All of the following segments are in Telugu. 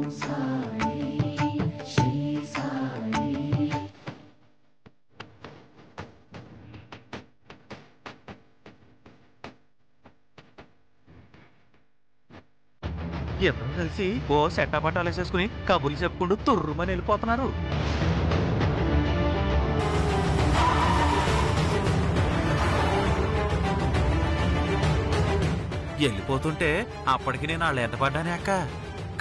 ఇద్దరు కలిసి ఓ సెట్టపట్టాలు వేసేసుకుని కబుర్లు చెప్పుకుంటూ తుర్రుమని వెళ్ళిపోతున్నారు. వెళ్ళిపోతుంటే అప్పటికి నేను వాళ్ళు ఎంటపడ్డానే అక్క.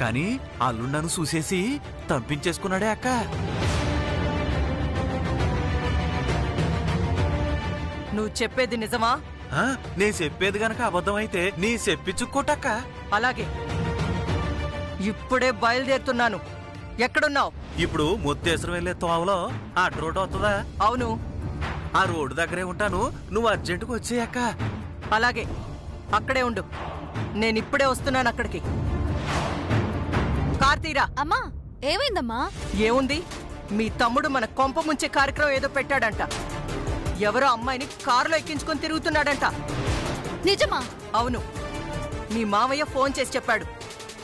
కానీ అల్లుడు నన్ను చూసేసి తంపించేసుకున్నాడే అక్క. నువ్వు చెప్పేది నిజమా? నేను చెప్పేది గనక అబద్ధం అయితే నీ చెప్పించుకోటక్క. అలాగే, ఇప్పుడే బయలుదేరుతున్నాను. ఎక్కడున్నావు? ఇప్పుడు ముత్తేశ్వరం వెళ్లే తోవలో ఆ రోడ్డు వస్తుందా? అవును. ఆ రోడ్డు దగ్గరే ఉంటాను, నువ్వు అర్జెంటుగా వచ్చేయక్క. అలాగే, అక్కడే ఉండు. నేను ఇప్పుడే వస్తున్నాను అక్కడికి. కార్తీరా. అమ్మా, ఏమైందమ్మా? ఏముంది, మీ తమ్ముడు మన కొంప ముంచే కార్యక్రమం ఏదో పెట్టాడంట. ఎవరో అమ్మాయిని కారులో ఎక్కించుకొని తిరుగుతున్నాడంట. నిజమా? అవును, మీ మావయ్య ఫోన్ చేసి చెప్పాడు.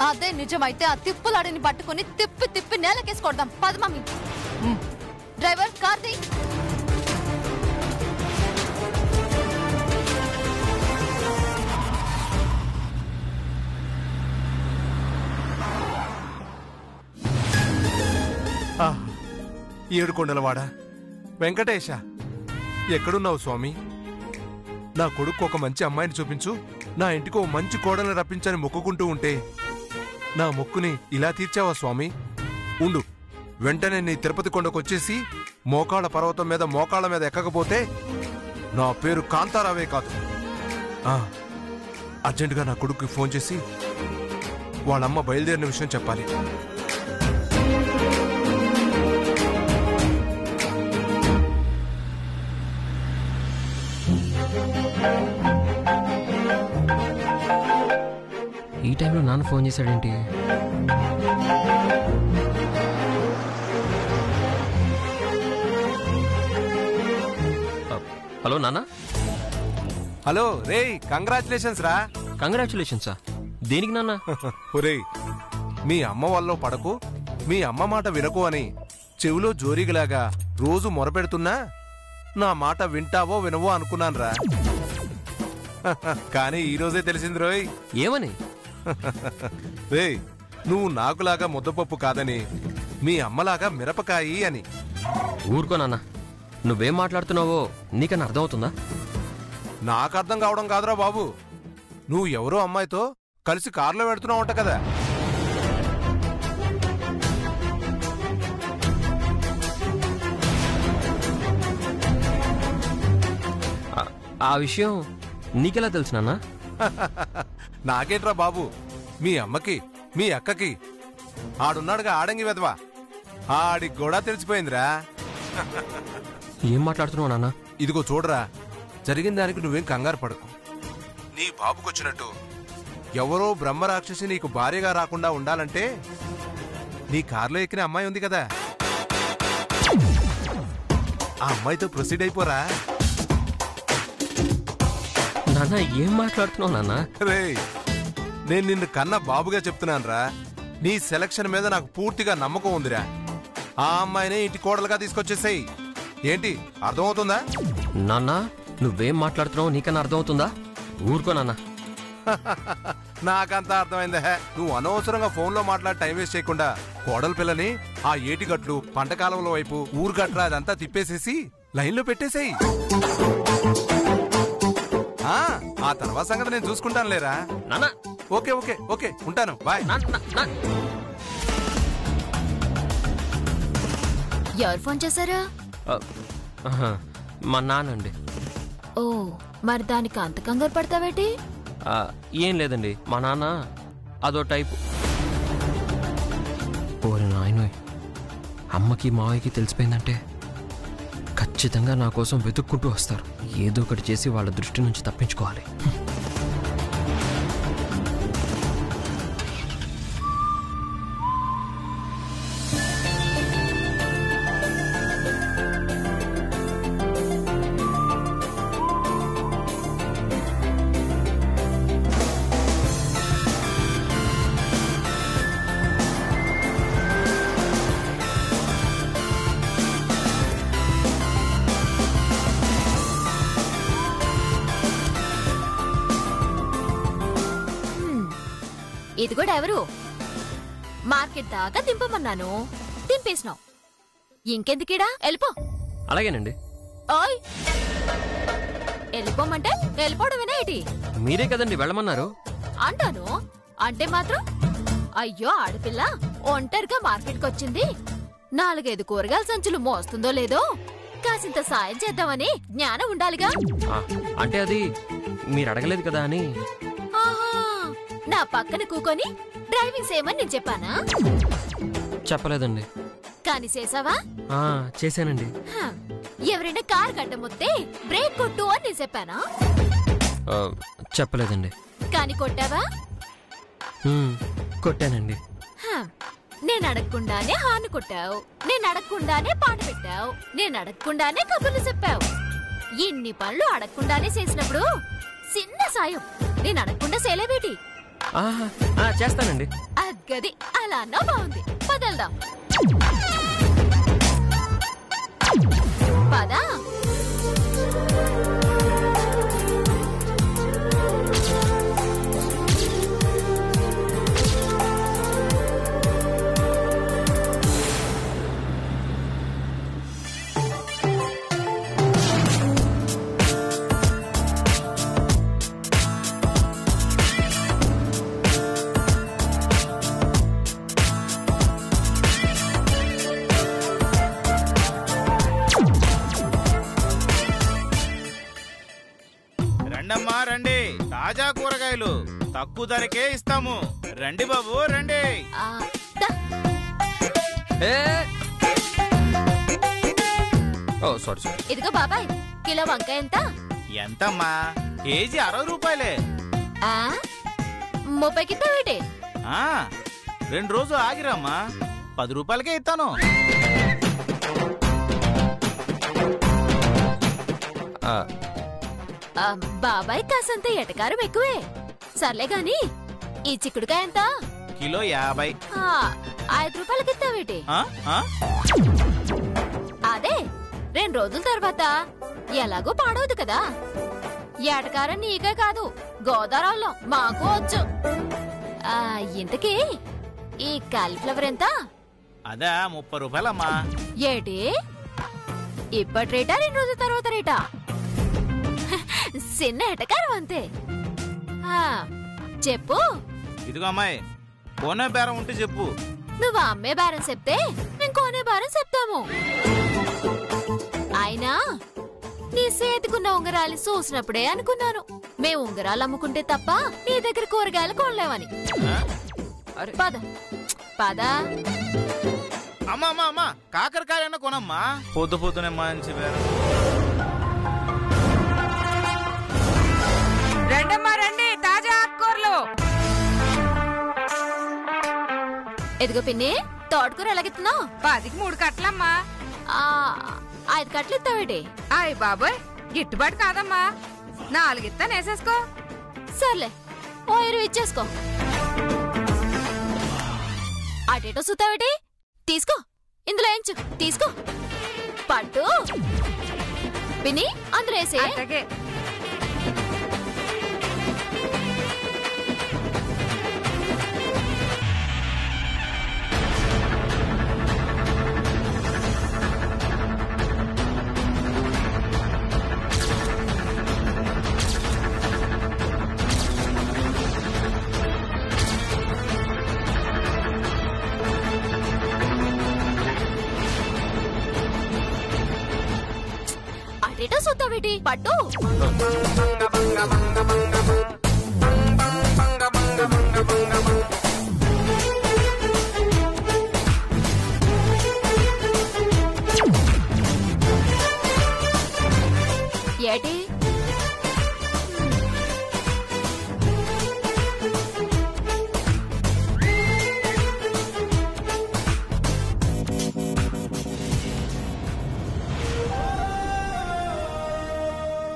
అదే నిజమైతే ఆ తిప్పులాడిని పట్టుకుని తిప్పి తిప్పి నేలకేసి కొడదాం. పద మమ్మీ. డ్రైవర్, కార్తీ. ఏడుకొండలవాడ వెంకటేశ, ఎక్కడున్నావు స్వామి? నా కొడుకు ఒక మంచి అమ్మాయిని చూపించు, నా ఇంటికి ఓ మంచి కోడలను రప్పించని మొక్కుకుంటూ ఉంటే నా మొక్కుని ఇలా తీర్చావా స్వామి? ఉండు, వెంటనే నీ తిరుపతి కొండకొచ్చేసి మోకాళ్ళ పర్వతం మీద మోకాళ్ళ మీద ఎక్కకపోతే నా పేరు కాంతారావే కాదు. అర్జెంటుగా నా కొడుకుకి ఫోన్ చేసి వాళ్ళమ్మ బయలుదేరిన విషయం చెప్పాలి. ఈ టైంలో నాన్న ఫోన్ చేశాడేంటి? హలో నాన్న. హలో రే, కంగ్రాచులేషన్స్ రా. కంగ్రాచులేషన్సా? దేనికి నాన్న? ఒరే, మీ అమ్మ వల్ల పడకు, మీ అమ్మ మాట వినకు అని చెవిలో జోరీగలాగా రోజు మొరపెడుతున్నా నా మాట వింటావో వినవో అనుకున్నానురా. కానీ ఈరోజే తెలిసింది రోయ్. ఏమని? రే, నువ్వు నాకులాగా ముద్దపప్పు కాదని, మీ అమ్మలాగా మిరపకాయి అని. ఊరుకో నాన్న, నువ్వేం మాట్లాడుతున్నావో నీకన్నా అర్థమవుతుందా? నాకు అర్థం కావడం కాదురా బాబు, నువ్వు ఎవరో అమ్మాయితో కలిసి కారులో పెడుతున్నావు అంట కదా. ఆ విషయం నీకెలా తెలుసు నాన్న? నాకేంట్రా బాబు, మీ అమ్మకి మీ అక్కకి ఆడున్నాడుగా ఆడంగి వెదవా, ఆడికి కూడా తెలిసిపోయిందిరా. ఏం మాట్లాడుతున్నావు నాన్న? ఇదిగో చూడరా, జరిగిన దానికి నువ్వేం కంగారు పడకు. నీ బాబుకొచ్చినట్టు ఎవరో బ్రహ్మరాక్షసి నీకు భార్యగా రాకుండా ఉండాలంటే నీ కారులో ఎక్కిన అమ్మాయి ఉంది కదా, ఆ అమ్మాయితో ప్రొసీడ్ అయిపోరా. నాన్న ఏం మాట్లాడుతున్నావు నాన్న? రే, నేను నిన్ను కన్న బాబుగా చెప్తున్నానురా, నీ సెలక్షన్ మీద నాకు పూర్తిగా నమ్మకం ఉందిరా. ఆ అమ్మాయినే ఇంటి కోడలుగా తీసుకొచ్చేసాయి. ఏంటి, అర్థమవుతుందా? నాన్న నువ్వేం మాట్లాడుతున్నావు నీకన్నా అర్థమవుతుందా? ఊరుకో నాన్న. నాకంతా అర్థమైందా? నువ్వు అనవసరంగా ఫోన్లో మాట్లాడి టైం వేస్ట్ చేయకుండా కోడల పిల్లని ఆ ఏటిగట్లు పంట కాలంలో వైపు ఊరు గట్రా అదంతా తిప్పేసేసి లైన్లో పెట్టేసేయి. ఆ తర్వాత సంగతి నేను చూసుకుంటాను లేరా నాన్న. ఓకే ఓకే ఓకే, ఉంటాను, బాయ్. ఎవరు ఫోన్ చేశారా? మా నాన్నండి. ఓ, మరి దానికి అంత కంగారు పడతావేటి? ఏం లేదండి, మా నాన్న అదో టైపు. ఓరి నాయనోయ్, అమ్మకి మావయ్యకి తెలిసిపోయిందంటే ఖచ్చితంగా నా కోసం వెతుక్కుంటూ వస్తారు. ఏదో ఒకటి చేసి వాళ్ళ దృష్టి నుంచి తప్పించుకోవాలి. ఇది కూడా ఎవరు? మార్కెట్ దాకా దింపమన్నాను, దింపేసినావు. ఇంకెందుకీడా? వెళ్ళిపో. అలాగేనండి. ఓయ్, వెళ్ళిపోమంటే వెళ్ళిపోవడమేనా ఏంటి? మీరే కదండి వెళ్ళమన్నారు. అంటాను అంటే మాత్రం అయ్యో ఆడపిల్ల ఒంటరిగా మార్కెట్కి వచ్చింది, 4-5 కూరగాయల సంచులు మోస్తుందో లేదో కాసింత సాయం చేద్దామని జ్ఞానం ఉండాలిగా. అంటే అది మీరు అడగలేదు కదా అని. ఆహా, నా పక్కన కూకొని డ్రైవింగ్ చేయమని నేను చెప్పానా? చెప్పలేదండి. కాని చేసావా? చేశానండి. ఎవరైనా కార్ గడ్డమొత్తే బ్రేక్ కొట్టు అని నేను చెప్పానా? చెప్పలేదండి. కాని కొట్టావా? కొట్టానండి. నేను అడగకుండానే హార్న్ కొట్టావు, నేను అడగకుండానే పాట పెట్టావు, నేను అడగకుండానే కబుర్లు చెప్పావు. ఇన్ని పనులు అడగకుండానే చేసినప్పుడు చిన్న సాయం నేను అడగకుండా చేయలేవేటి? చేస్తానండి. అగ్గది అలా అన్నా బాగుంది. పదల్దాం పదా. రండమ్మా రండి, తాజా కూరగాయలు తక్కువ ధరకే ఇస్తాము. రండి బాబు రండి. ఇదిగో బాబాయ్, కిలో వంకాయ ఎంత? ఎంతమ్మా? కేజీ 60 రూపాయలే. 30కి ఇస్తావేటి? 2 రోజులు ఆగిరమ్మా, 10 రూపాయలకే ఇస్తాను. బాబాయ్ కాసంత ఎటకారం ఎక్కువే. సర్లే గాని ఈ చిక్కుడుకాయ ఎంత? కిలో 50. 5 రూపాయలకి ఇస్తావేటి? అదే 2 రోజుల తర్వాత ఎలాగో పాడవదు కదా. ఎటకారం నీకే కాదు, గోదావరిలో మాకు వచ్చు. ఇంతకీ ఈ కాలీఫ్లవర్ ఎంత? అదా 30 రూపాయలమ్మా. ఏటి ఇప్పటి రేటా 2 రోజుల తర్వాత రేటా? చిన్న ఎటకారం అంతే. చెప్పు. ఇదిగో అమ్మాయి, కోనే బేరం ఉంటే చెప్పు. నువ్వు అమ్మే బేరం చెప్తే మేము కోనే బేరం చెప్తాము. అయినా నీ చేతికున్న ఉంగరాలు చూసినప్పుడే అనుకున్నాను మేము ఉంగరాలు అమ్ముకుంటే తప్ప నీ దగ్గర కూరగాయలు కొనలేమని. పద పద. అమ్మా కాకరకాయ కొనమ్మా, పొద్దునే మంచి బేరం. రండమ్మా రండి, తాజా ఆకుకూరలు. ఎదుగో పిన్ని, తోటకూర ఎలాగెత్తున్నావు? 10కి 3 కట్టలమ్మా. 5 కట్టలు ఇస్తావేటి? అయ్ బాబోయ్, గిట్టుబాటు కాదమ్మా, 4 ఇస్తాను, వేసేసుకో. సర్లే, ఓ 20 ఇచ్చేసుకో. అటేటో సుతావేటి? తీసుకో, ఇందులో ఎంచు, తీసుకో. పట్టు పిన్ని, అందులో వేసే. అట్టగే. అటేటో సుతావేటి? పట్టు. ఏటి?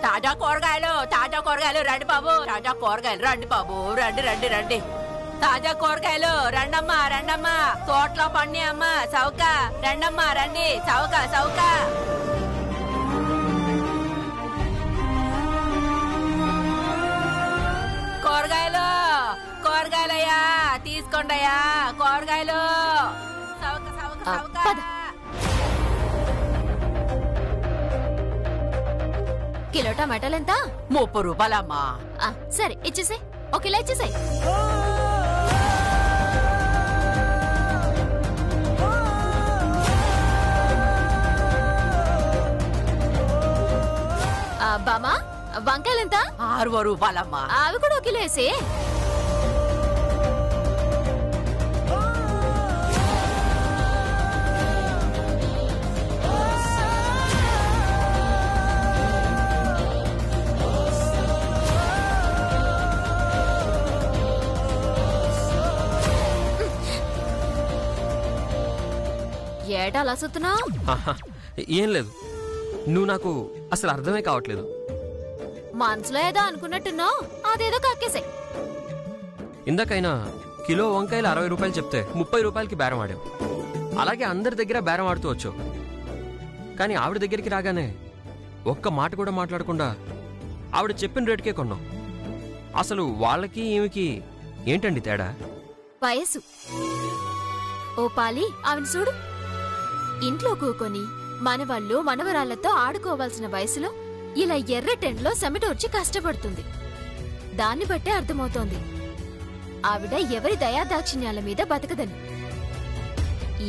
తాజా కూరగాయలు రండి బాబు, తాజా కూరగాయలు రండి బాబు, రండి రండి రండి. తాజా కూరగాయలు రండమ్మా రండమ్మా, తోటలో పండి అమ్మా, చౌక రండమ్మా రండి, చౌక చౌక. కూరగాయలు కూరగాయలయ్యా తీసుకోండియ్యా కూరగాయలు సవక సవక సవక కిలో టమాటాలు ఎంత? 30 రూపాయలమ్మా. సరే ఇచ్చేసాయి. ఒక కిలో ఇచ్చేసాయి. బామా వంకాయలు ఎంత? 6 రూపాయలమ్మా. అవి కూడా ఒక కిలో వేసే. ఏటా అలా సుతున్నావు? ఏం లేదు, నువ్వు నాకు అసలు అర్థమే కావట్లేదు. మనసులో ఏదో అనుకున్నట్టున్నావు, అదేదో కక్కేసాయి. ఇందాకైనా కిలో వంకాయలు 60 రూపాయలు చెప్తే 30 రూపాయలకి బేరం ఆడావు. అలాగే అందరి దగ్గర బేరం ఆడుతూ వచ్చావు. కానీ ఆవిడ దగ్గరికి రాగానే ఒక్క మాట కూడా మాట్లాడకుండా ఆవిడ చెప్పిన రేటుకే కొన్నావు. అసలు వాళ్ళకి ఈమెకి ఏంటండి తేడా? వయసు. ఓ పాలి ఆవిడ చూడు, ఇంట్లో కూకొని మనవాళ్ళు మనవరాళ్లతో ఆడుకోవాల్సిన వయసులో ఇలా ఎర్రటెండ్లో సెమిటోర్చి కష్టపడుతుంది. దాన్ని బట్టే అర్థమవుతోంది ఆవిడ ఎవరి దయాదాక్షిణ్యాల మీద బతకదని.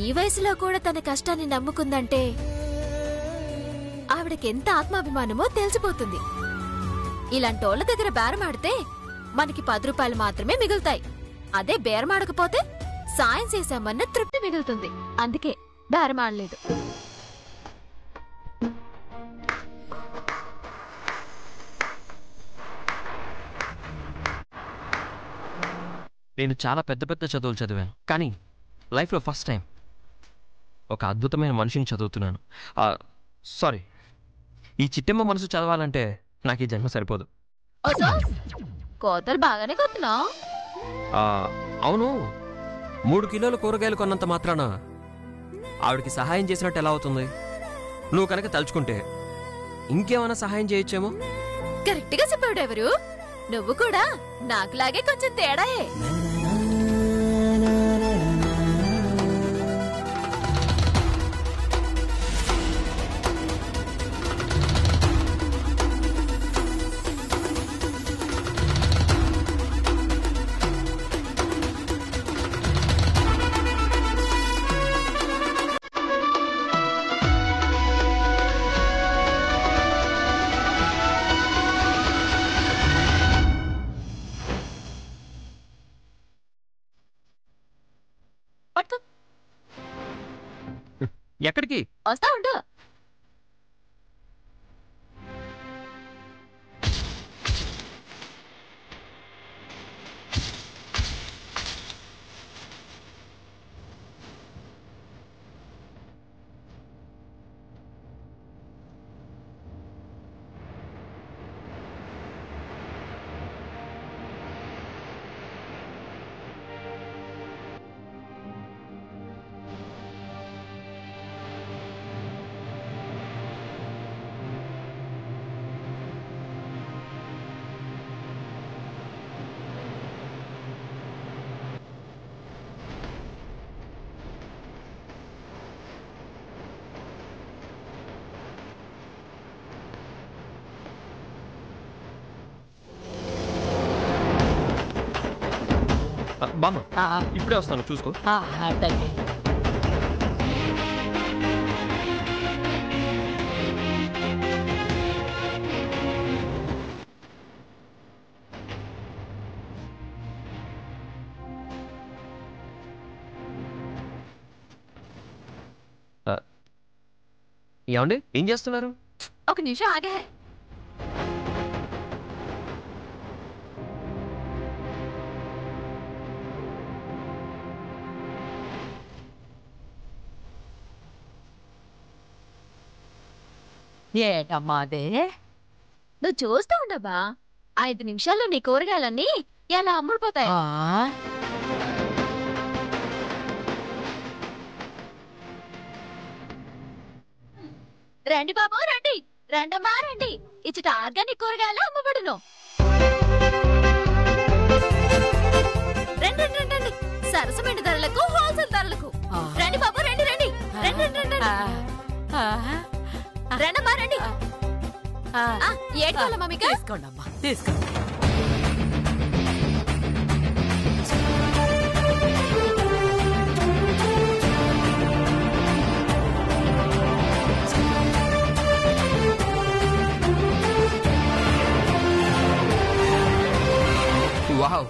ఈ వయసులో కూడా తన కష్టాన్ని నమ్ముకుందంటే ఆవిడకెంత ఆత్మాభిమానమో తెలిసిపోతుంది. ఇలాంటోళ్ల దగ్గర బేరమాడితే మనకి 10 రూపాయలు మాత్రమే మిగులుతాయి. అదే బేరమాడకపోతే సాయం చేశామన్న తృప్తి మిగులుతుంది. అందుకే బేరమాడలేదు. నేను చాలా పెద్ద పెద్ద చదువులు చదివాను, కానీ లైఫ్లో ఫస్ట్ టైం ఒక అద్భుతమైన మనిషిని చదువుతున్నాను. సారీ, ఈ చిట్టెమ్మ మనసు చదవాలంటే నాకు ఈ జన్మ సరిపోదు. కోతలు బాగానే కొత్తున్నావు. అవును, 3 కిలోల కూరగాయలు కొన్నంత మాత్రాన ఆవిడకి సహాయం చేసినట్టు ఎలా అవుతుంది? నువ్వు కనుక తలుచుకుంటే ఇంకేమైనా సహాయం చేయొచ్చేమో. కరెక్ట్ గా చెప్పాడు. ఎవరు నువ్వు కూడా నాకులాగే కొంచెం తేడాయే. ఎక్కడికి? వస్తా ఉండు. బామ్మ ఇప్పుడే వస్తాను, చూసుకో. ఏమండి, ఏం చేస్తున్నారు? ఒక నిమిషం ఆగే. ఏటమ్మా అదే? నువ్వు చూస్తూ ఉండబా, 5 నిమిషాల్లో నీ కూరగాయలన్నీ ఎలా అమ్ముడిపోతాయి. రండి బాబు రండి, రండమ్మా రండి. ఇచ్చట ఆర్గానిక్ కూరగాయలు అమ్మబడును. సరసమైన ధరలకు హోల్సేల్ ధరలకు రండి బాబు రండి రండి రండి రండి రండమ్మా రండి. ఏడు కావాలమ్మా మీకు? తీసుకోండమ్మా తీసుకోండి. వావ్,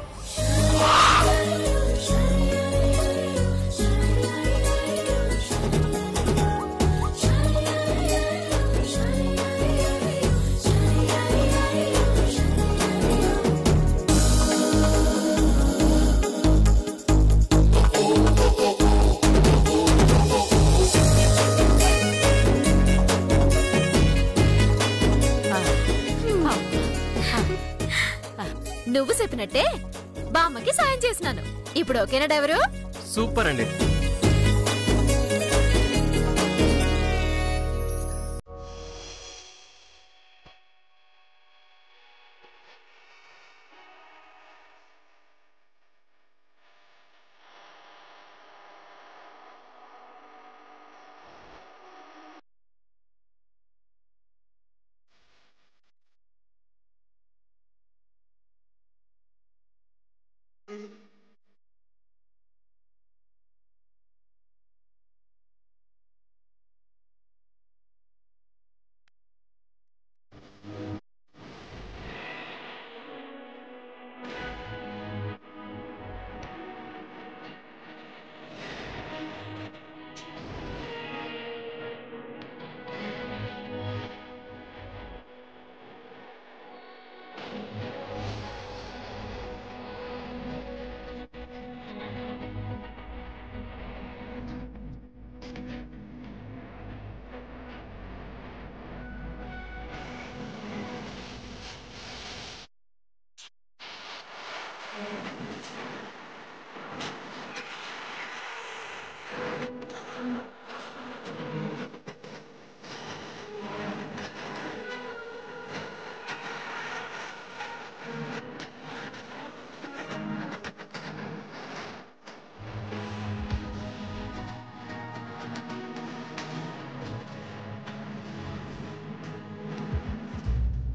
నువ్వు చెప్పినట్టే బామ్మకి సాయం చేసినాను. ఇప్పుడు ఓకేనా డ్రైవరు? సూపర్ అండి.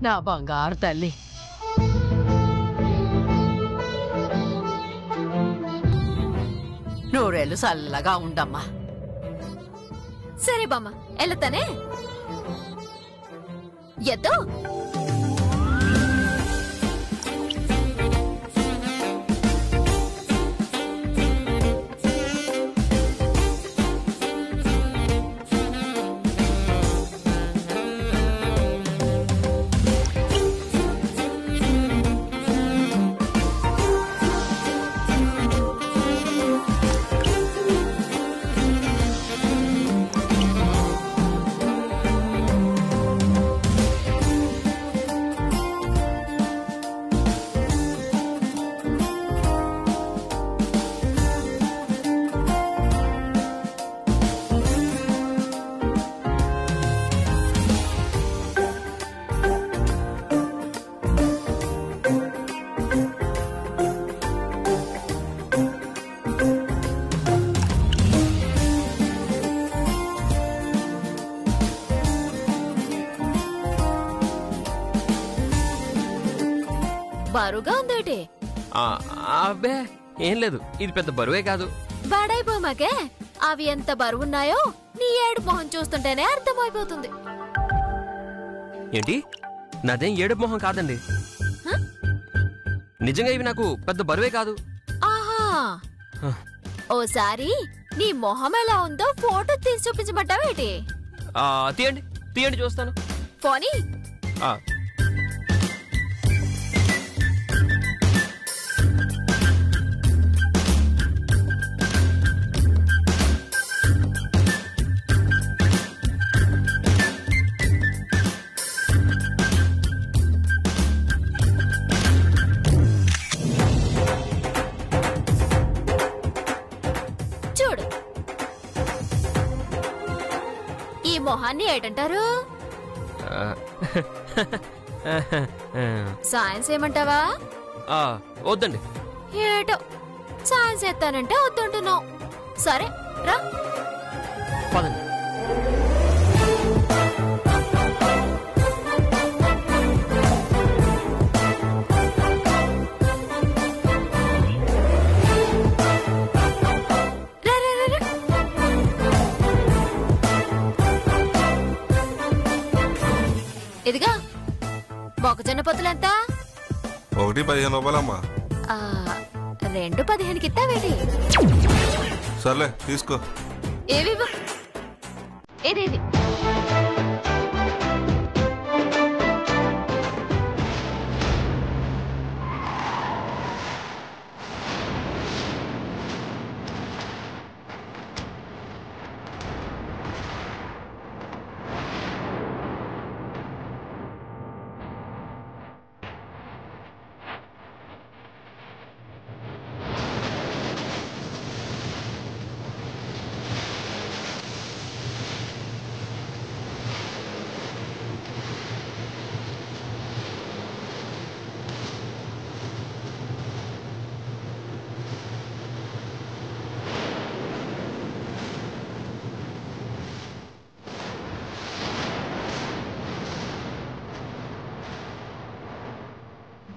నా బంగారు తల్లి, నూరేళ్ళు చల్లగా ఉండమ్మా. సరే బామ్మ వెళ్తానే. ఎద్దు బరువుగా ఉందేటి? అబ్బే ఏం లేదు, ఇది పెద్ద బరువే కాదు. బాడైపోమాకే అవి ఎంత బరువున్నాయో నీ ఏడు మొహం చూస్తుంటేనే అర్థమైపోతుంది. ఏంటి? నాదేం ఏడుపు మొహం కాదండి, నిజంగా ఇవి నాకు పెద్ద బరువే కాదు. ఆహా, ఓసారి నీ మొహం ఎలా ఉందో ఫోటో తీసి చూపించమంటావేటి? తీయండి తీయండి చూస్తాను. పోనీ చూడు, ఈ మొహాన్ని ఏటంటారు? సైన్స్ ఏమంటావా? వద్దండి. ఏటో సాయం చేస్తానంటే వద్దంటున్నావు. సరే రా. పదండి. ఇదిగా మొక్కజొన్న పొత్తులెంత? 1.15 రూపాయలమ్మా. 2.15కి ఇస్తావేటి? సర్లే తీసుకో. ఏవి ఏదేవి